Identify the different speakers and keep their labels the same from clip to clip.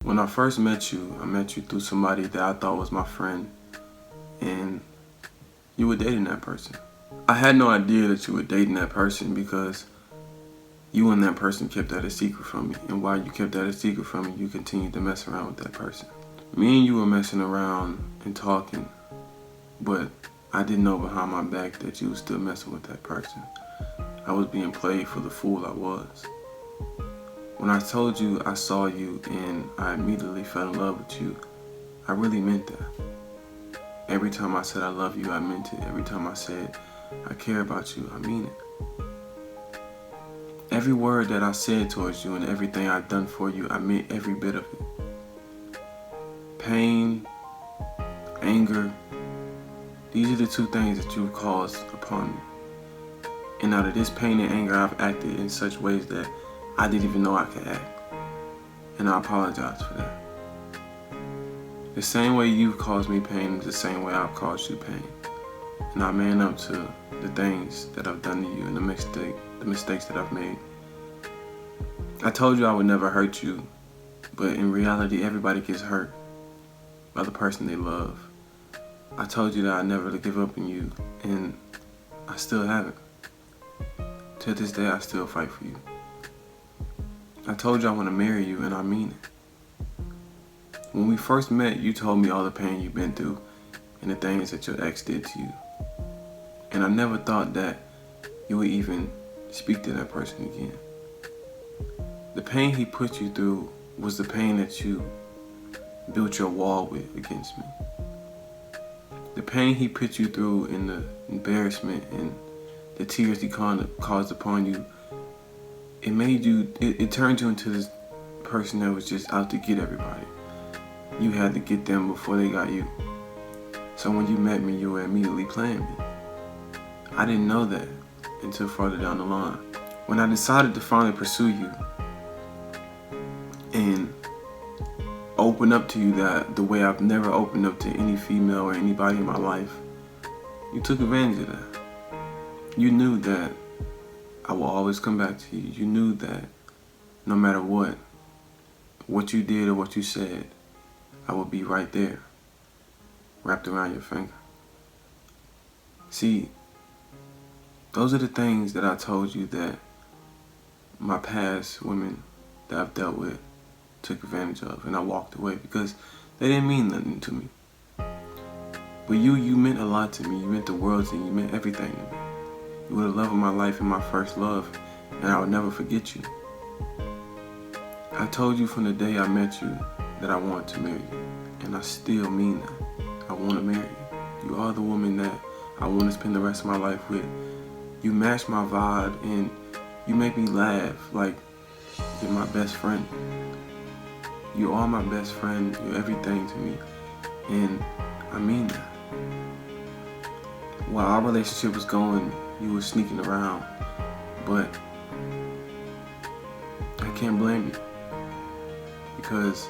Speaker 1: When I first met you, I met you through somebody that I thought was my friend, and you were dating that person. I had no idea that you were dating that person because you and that person kept that a secret from me, and while you kept that a secret from me, you continued to mess around with that person. Me and you were messing around and talking, but I didn't know behind my back that you were still messing with that person. I was being played for the fool I was. When I told you I saw you and I immediately fell in love with you, I really meant that. Every time I said I love you, I meant it. Every time I said I care about you, I mean it. Every word that I said towards you and everything I've done for you, I meant every bit of it. Pain, anger, these are the two things that you caused upon me. And out of this pain and anger, I've acted in such ways that I didn't even know I could act. And I apologize for that. The same way you've caused me pain is the same way I've caused you pain. And I man up to the things that I've done to you and the mistakes that I've made. I told you I would never hurt you, but in reality, everybody gets hurt by the person they love. I told you that I'd never give up on you, and I still haven't. To this day, I still fight for you. I told you I want to marry you, and I mean it. When we first met, you told me all the pain you've been through and the things that your ex did to you. And I never thought that you would even speak to that person again. The pain he put you through was the pain that you built your wall with against me. The pain he put you through and the embarrassment and the tears he caused upon you, it turned you into this person that was just out to get everybody. You had to get them before they got you. So when you met me, you were immediately playing me. I didn't know that until further down the line. When I decided to finally pursue you and open up to you that the way I've never opened up to any female or anybody in my life, you took advantage of that. You knew that I will always come back to you. You knew that no matter what you did or what you said, I would be right there, wrapped around your finger. See, those are the things that I told you that my past women that I've dealt with took advantage of, and I walked away because they didn't mean nothing to me. But you meant a lot to me. You meant the world to me. You meant everything to me. You were the love of my life and my first love, and I would never forget you. I told you from the day I met you that I wanted to marry you, and I still mean that. I want to marry you. You are the woman that I want to spend the rest of my life with. You match my vibe, and you make me laugh like you're my best friend. You are my best friend. You're everything to me, and I mean that. While our relationship was going, you were sneaking around, but I can't blame you because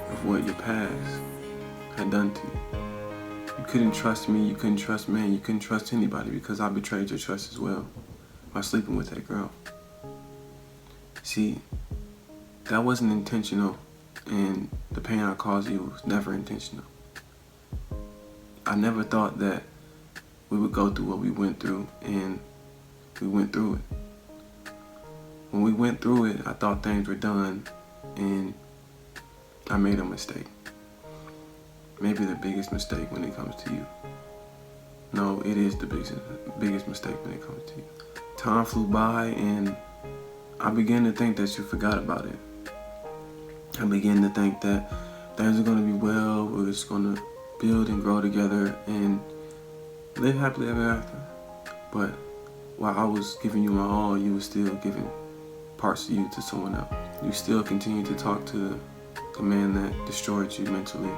Speaker 1: of what your past had done to you. You couldn't trust me, you couldn't trust men, you couldn't trust anybody because I betrayed your trust as well by sleeping with that girl. See, that wasn't intentional, and the pain I caused you was never intentional. I never thought that we would go through what we went through, and we went through it. When we went through it, I thought things were done, and I made a mistake. Maybe the biggest mistake when it comes to you. No, it is the biggest mistake when it comes to you. Time flew by, and I began to think that you forgot about it. I began to think that things are going to be well, we're just going to build and grow together and live happily ever after. But while I was giving you my all, you were still giving parts of you to someone else. You still continued to talk to the man that destroyed you mentally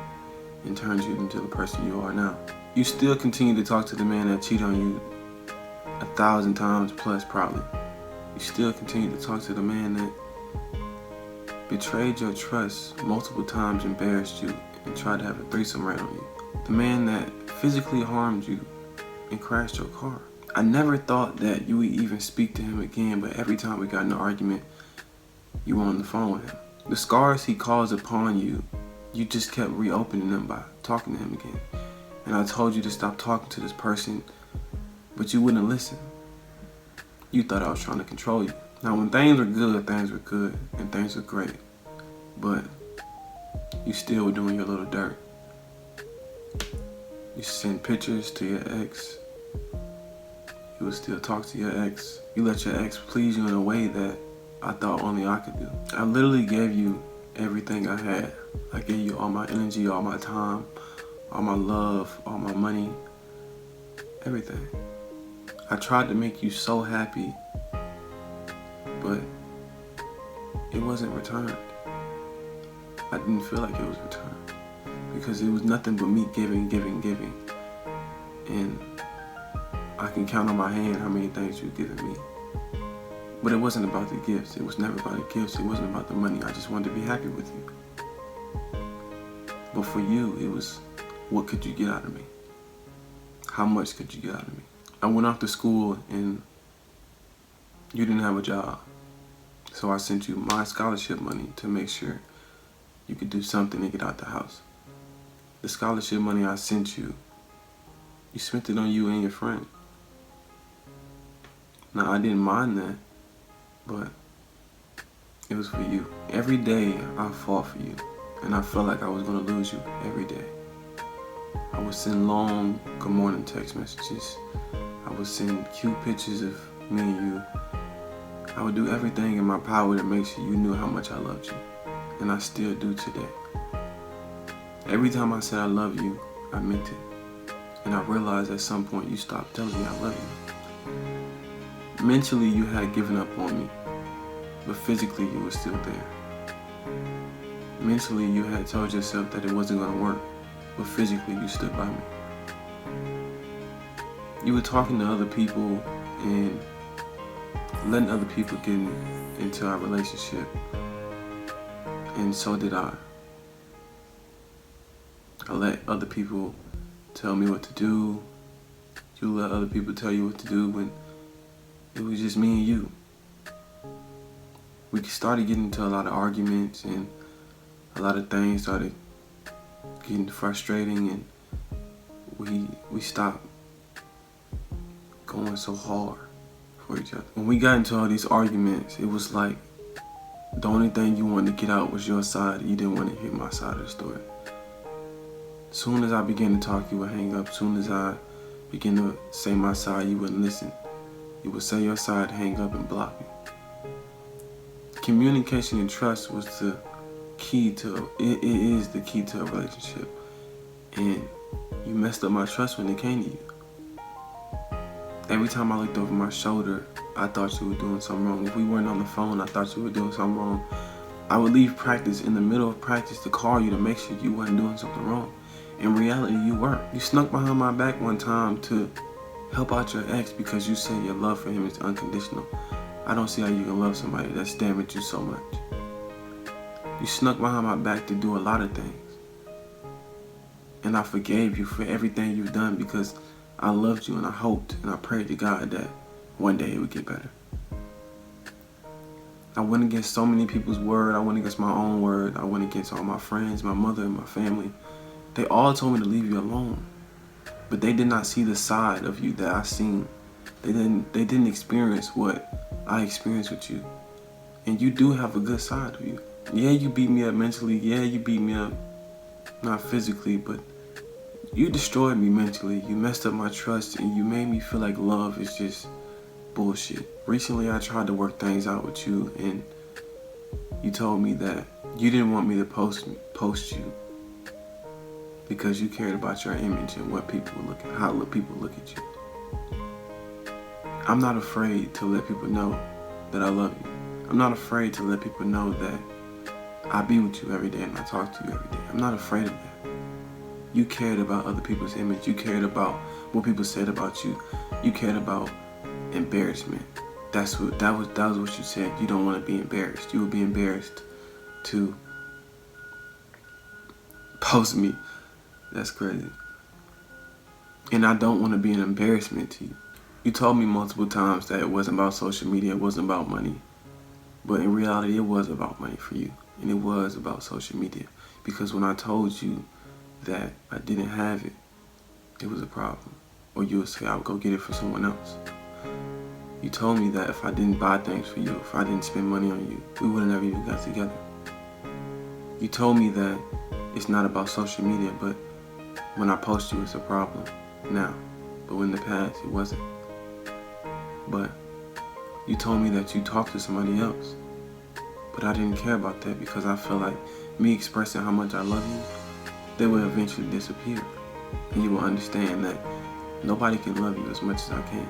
Speaker 1: and turned you into the person you are now. You still continue to talk to the man that cheated on you 1,000 times plus probably. You still continue to talk to the man that betrayed your trust multiple times, embarrassed you, and tried to have a threesome right on you. The man that physically harmed you and crashed your car. I never thought that you would even speak to him again, but every time we got in an argument, you were on the phone with him. The scars he caused upon you, you just kept reopening them by talking to him again. And I told you to stop talking to this person, but you wouldn't listen. You thought I was trying to control you. Now, when things were good, and things were great. But you still were doing your little dirt. You send pictures to your ex. You would still talk to your ex. You let your ex please you in a way that I thought only I could do. I literally gave you everything I had. I gave you all my energy, all my time, all my love, all my money, everything. I tried to make you so happy, but it wasn't returned. I didn't feel like it was returned because it was nothing but me giving. And I can count on my hand how many things you've given me. But it wasn't about the gifts. It was never about the gifts. It wasn't about the money. I just wanted to be happy with you. But for you, it was, what could you get out of me? How much could you get out of me? I went off to school and you didn't have a job. So I sent you my scholarship money to make sure you could do something to get out the house. The scholarship money I sent you, you spent it on you and your friend. Now, I didn't mind that, but it was for you. Every day I fought for you, and I felt like I was gonna lose you every day. I would send long good morning text messages. I would send cute pictures of me and you. I would do everything in my power to make sure you knew how much I loved you, and I still do today. Every time I said I love you, I meant it. And I realized at some point you stopped telling me I love you. Mentally, you had given up on me, but physically, you were still there. Mentally, you had told yourself that it wasn't going to work, but physically, you stood by me. You were talking to other people and letting other people get into our relationship, and so did I. I let other people tell me what to do. You let other people tell you what to do when it was just me and you. We started getting into a lot of arguments and a lot of things started getting frustrating, and we stopped going so hard for each other. When we got into all these arguments, it was like the only thing you wanted to get out was your side. You didn't want to hear my side of the story. Soon as I began to talk, you would hang up. Soon as I began to say my side, you wouldn't listen. You would say your side, hang up, and block me. Communication and trust was the key to, it is the key to a relationship. And you messed up my trust when it came to you. Every time I looked over my shoulder, I thought you were doing something wrong. If we weren't on the phone, I thought you were doing something wrong. I would leave practice in the middle of practice to call you to make sure you wasn't doing something wrong. In reality, you weren't. You snuck behind my back one time to help out your ex because you said your love for him is unconditional. I don't see how you can love somebody that's damaged you so much. You snuck behind my back to do a lot of things. And I forgave you for everything you've done because I loved you and I hoped and I prayed to God that one day it would get better. I went against so many people's word. I went against my own word. I went against all my friends, my mother and my family. They all told me to leave you alone. But they did not see the side of you that I seen. They didn't experience what I experienced with you. And you do have a good side of you. Yeah, you beat me up mentally. Yeah, you beat me up, not physically, but you destroyed me mentally. You messed up my trust and you made me feel like love is just bullshit. Recently, I tried to work things out with you and you told me that you didn't want me to post you because you cared about your image and what people would look at, how people look at you. I'm not afraid to let people know that I love you. I'm not afraid to let people know that I be with you every day and I talk to you every day. I'm not afraid of that. You cared about other people's image. You cared about what people said about you. You cared about embarrassment. That was what you said. You don't want to be embarrassed. You would be embarrassed to post me. That's crazy. And I don't want to be an embarrassment to you. You told me multiple times that it wasn't about social media, it wasn't about money. But in reality, it was about money for you. and it was about social media. Because when I told you that I didn't have it, it was a problem. Or you would say I would go get it for someone else. You told me that if I didn't buy things for you, if I didn't spend money on you, we would have never even got together. You told me that it's not about social media, but when I post you, it's a problem now. But in the past, it wasn't. But you told me that you talked to somebody else. But I didn't care about that because I felt like me expressing how much I love you, they will eventually disappear. And you will understand that nobody can love you as much as I can.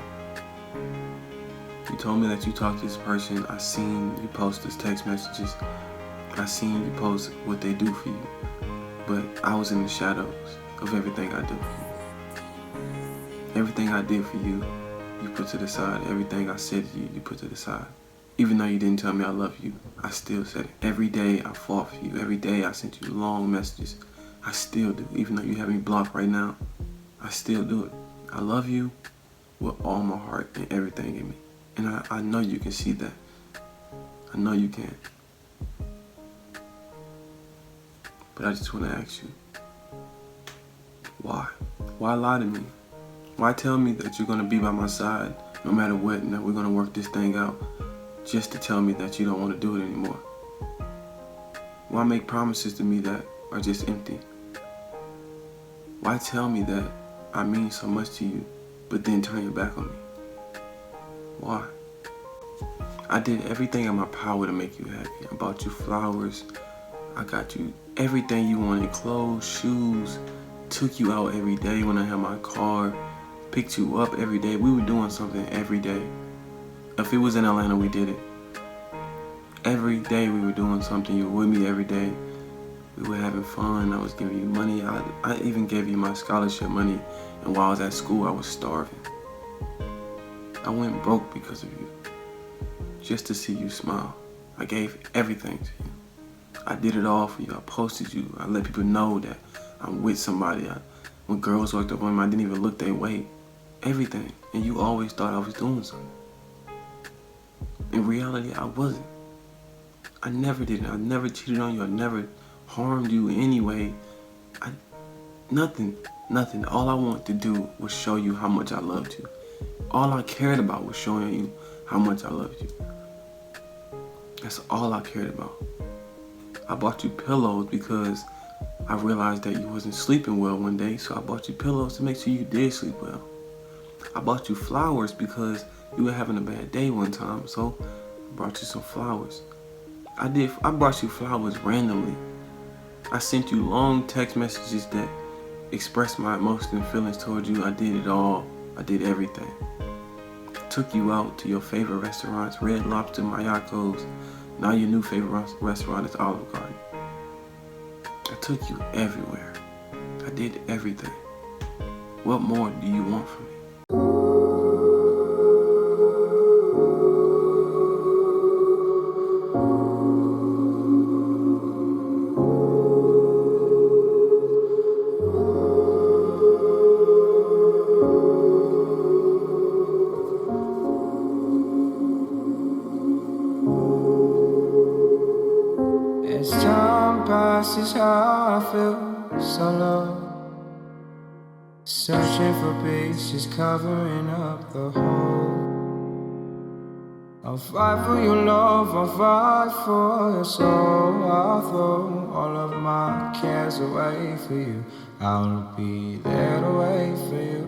Speaker 1: You told me that you talked to this person. I seen you post these text messages. I seen you post what they do for you. But I was in the shadows of everything I do for you. Everything I did for you, you put to the side. Everything I said to you, you put to the side. Even though you didn't tell me I love you, I still said it. Every day I fought for you. Every day I sent you long messages. I still do. Even though you have me blocked right now, I still do it. I love you with all my heart and everything in me. And I know you can see that. I know you can. But I just want to ask you, why? Why lie to me? Why tell me that you're going to be by my side no matter what and that we're going to work this thing out just to tell me that you don't want to do it anymore? Why make promises to me that are just empty? Why tell me that I mean so much to you but then turn your back on me? Why? I did everything in my power to make you happy. I bought you flowers. I got you everything you wanted, clothes, shoes, took you out every day when I had my car, picked you up every day. We were doing something every day. If it was in Atlanta, we did it. Every day we were doing something. You were with me every day. We were having fun. I was giving you money. I even gave you my scholarship money. And while I was at school, I was starving. I went broke because of you. Just to see you smile. I gave everything to you. I did it all for you. I posted you. I let people know that I'm with somebody. When girls walked up on me, I didn't even look their way. Everything. And you always thought I was doing something. In reality, I wasn't. I never did it. I never cheated on you. I never harmed you in any way. Nothing. All I wanted to do was show you how much I loved you. All I cared about was showing you how much I loved you. That's all I cared about. I bought you pillows because I realized that you wasn't sleeping well one day, so I bought you pillows to make sure you did sleep well. I bought you flowers because you were having a bad day one time, so I brought you some flowers. I brought you flowers randomly. I sent you long text messages that expressed my emotions and feelings towards you. I did it all. I did everything. Took you out to your favorite restaurants, Red Lobster, Mayakos. Now your new favorite restaurant is Olive Garden. I took you everywhere. I did everything. What more do you want from me?
Speaker 2: As time passes, how I feel so low, searching for pieces covering up the hole. I'll fight for your love, I'll fight for your soul. I'll throw all of my cares away for you. I'll be there to wait for you.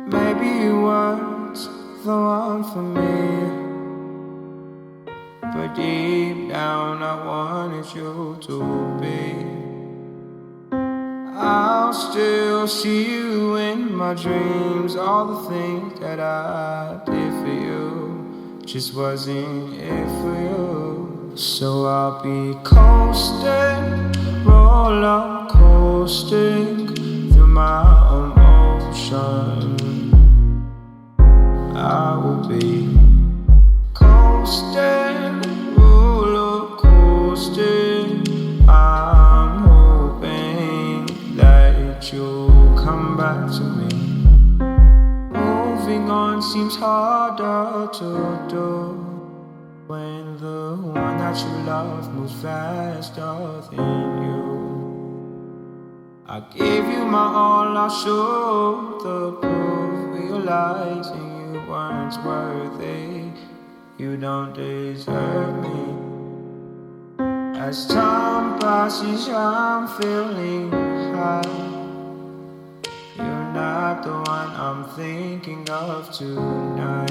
Speaker 2: Maybe you weren't the one for me, but deep down I wanted you to be. I'll still see you in my dreams. All the things that I did for you just wasn't it for you. So I'll be coasting, roller coasting through my emotion. I will be coasting, roller coasting. I'm hoping that you'll come back to me. Moving on seems harder to do when the one that that your love moves faster than you. I gave you my all, I showed the proof, realizing you weren't worthy. You don't deserve me. As time passes, I'm feeling high. You're not the one I'm thinking of tonight.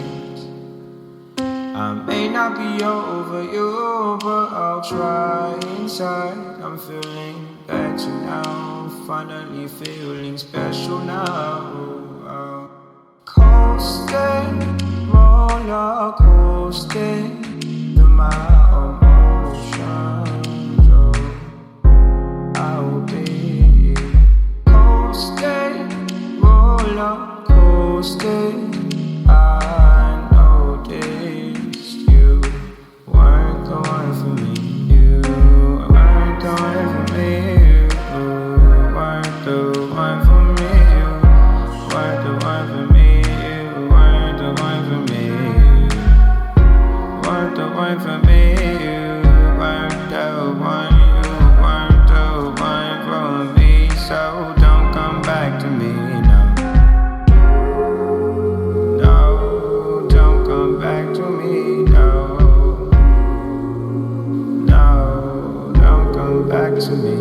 Speaker 2: I may not be over you, but I'll try inside. I'm feeling better now, finally feeling special now. Coasting, roller coasting through my emotions. Oh, I'll be coasting, roller coasting. I noticed you weren't the one for me. You weren't the one for me. You weren't the one for me. You weren't the one for me. You weren't the one for me. You weren't the one for me. You weren't the one. You weren't the one for me. So don't come back to me now. No, don't come back to me. No, no, don't come back to me.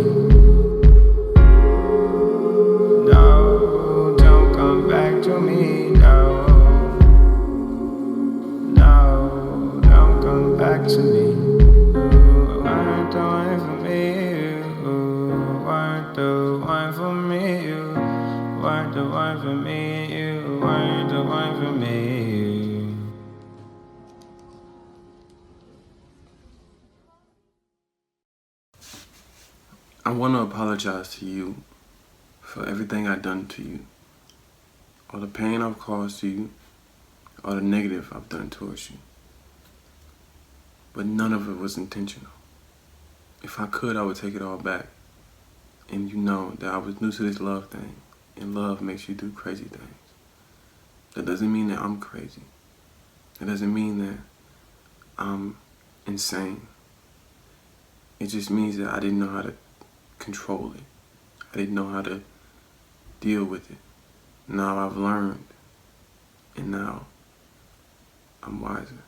Speaker 2: No, don't come back to me. No, no, don't come back to me. You weren't the one for me. You weren't the one for me. You weren't the one for me. You weren't the one for me.
Speaker 1: I want to apologize to you for everything I've done to you, all the pain I've caused to you, all the negative I've done towards you. But none of it was intentional. If I could, I would take it all back. And you know that I was new to this love thing, and love makes you do crazy things. That doesn't mean that I'm crazy. It doesn't mean that I'm insane. It just means that I didn't know how to control it. I didn't know how to deal with it. Now I've learned, and now I'm wiser.